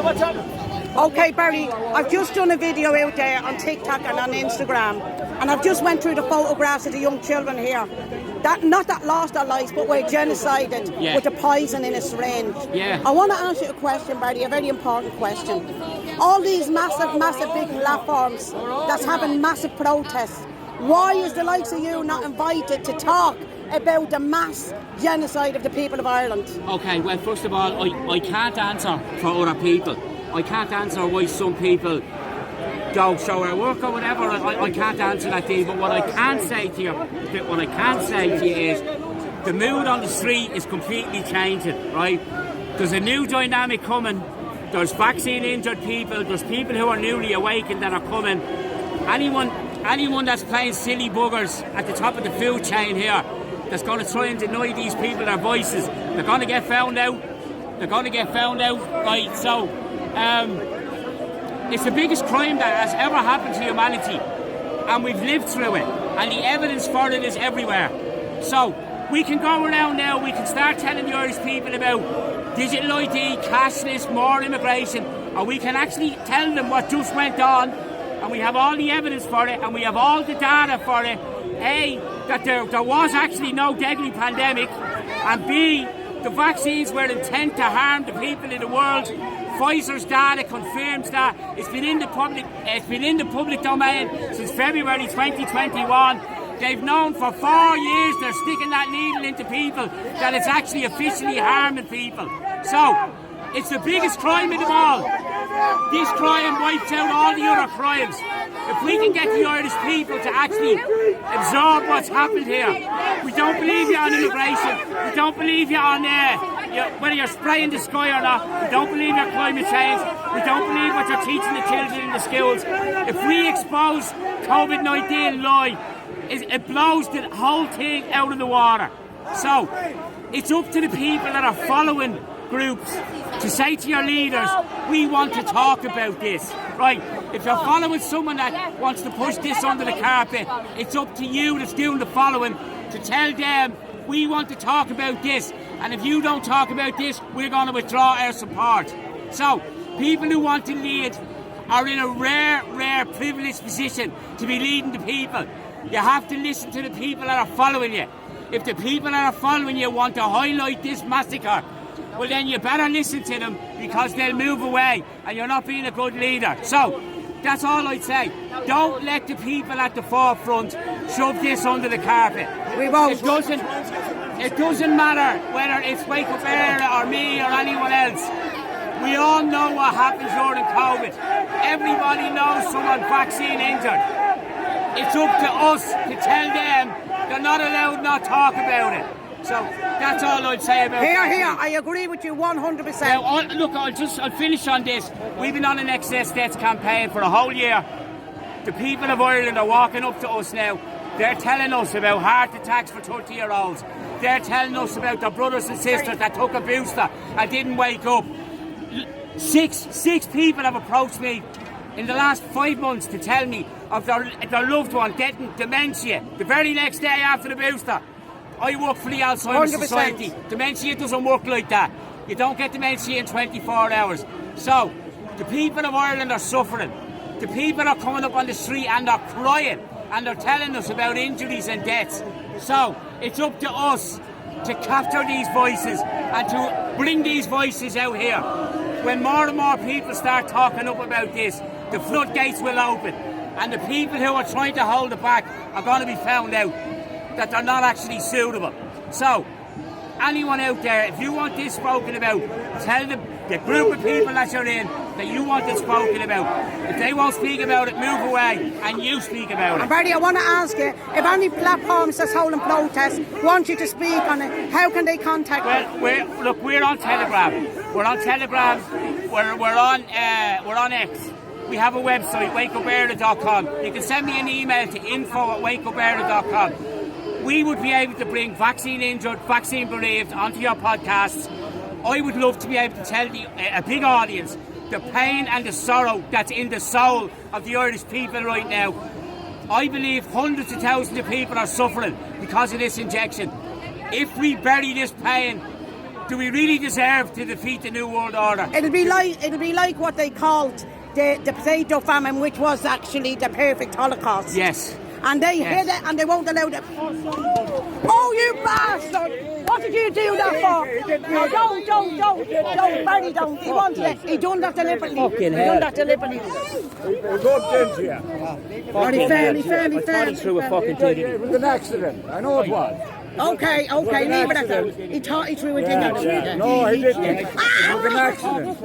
Okay, Barry, I've just done a video out there on TikTok and on Instagram, and I've just went through the photographs of the young children here. Not that lost their lives, but were genocided with the poison in a syringe. I want to ask you a question, Barry, a very important question. All these massive big platforms that's having massive protests, why is the likes of you not invited to talk about the mass genocide of the people of Ireland? Okay, well, first of all, I can't answer for other people. I can't answer why some people don't show their work or whatever. I can't answer that, Dave. But what I can say to you is the mood on the street is completely changing, right? There's a new dynamic coming. There's vaccine injured people. There's people who are newly awakened that are coming. Anyone that's playing silly buggers at the top of the food chain here, that's going to try and deny these people their voices, they're going to get found out. Right? So, it's the biggest crime that has ever happened to humanity, and we've lived through it, and the evidence for it is everywhere. So, we can go around now, we can start telling the Irish people about digital ID, cashless, more immigration, or we can actually tell them what just went on, and we have all the evidence for it, and we have all the data for it. A, that there was actually no deadly pandemic, and B, the vaccines were intent to harm the people in the world. Pfizer's data confirms that. It's been in the public domain since February 2021. They've known for 4 years they're sticking that needle into people, that it's actually officially harming people. So, it's the biggest crime of them all. This crime wipes out all the other crimes. If we can get the Irish people to actually absorb what's happened here, we don't believe you on immigration, we don't believe you on whether you're spraying the sky or not, we don't believe your climate change, we don't believe what you're teaching the children in the schools. If we expose COVID-19 lie, it blows the whole thing out of the water. So, it's up to the people that are following groups to say to your leaders, we want to talk about this, right? If you're following someone that wants to push this under the carpet, it's up to you that's doing the following to tell them, we want to talk about this, and if you don't talk about this, we're going to withdraw our support. So, people who want to lead are in a rare privileged position to be leading the people. You have to listen to the people that are following you. If the people that are following you want to highlight this massacre, well then you better listen to them, because they'll move away and you're not being a good leader. So, that's all I'd say. Don't let the people at the forefront shove this under the carpet. We won't. It doesn't matter whether it's Wake Up Èire or me or anyone else. We all know what happened during COVID. Everybody knows someone vaccine injured. It's up to us to tell them they're not allowed not talk about it. So that's all I'd say about Here, I agree with you 100%. Now, look, I'll finish on this. We've been on an excess deaths campaign for a whole year. The people of Ireland are walking up to us now. They're telling us about heart attacks for 30-year-olds. They're telling us about their brothers and sisters that took a booster and didn't wake up. Six people have approached me in the last 5 months to tell me of their loved one getting dementia the very next day after the booster. I work for the Alzheimer's 100%. Society. Dementia doesn't work like that. You don't get dementia in 24 hours. So, the people of Ireland are suffering. The people are coming up on the street and they're crying and they're telling us about injuries and deaths. So, it's up to us to capture these voices and to bring these voices out here. When more and more people start talking up about this, the floodgates will open, and the people who are trying to hold it back are going to be found out that they're not actually suitable. So, anyone out there, if you want this spoken about, tell the group of people that you're in that you want it spoken about. If they won't speak about it, move away and you speak about it. And Barry, I want to ask you, if any platforms that's holding protests want you to speak on it, how can they contact you? Well, we're on Telegram. We're on Telegram. We're on X. We have a website, wakeupèire.com. You can send me an email to info@wakeupèire.com. We would be able to bring vaccine injured, vaccine bereaved onto your podcasts. I would love to be able to tell a big audience the pain and the sorrow that's in the soul of the Irish people right now. I believe hundreds of thousands of people are suffering because of this injection. If we bury this pain, Do we really deserve to defeat the New World Order? It'll be like what they called the potato famine, which was actually the perfect Holocaust. Yes. And they hid it, and they won't allow it. Oh, you bastard! What did you do that for? No, don't, Barry, don't. He wanted it. He done that deliberately. He done that deliberately. Fairly. Through a fucking thing. It was an accident. I know it was. Okay, leave it at that. He thought he threw a thing at him. No, he didn't. It was an accident.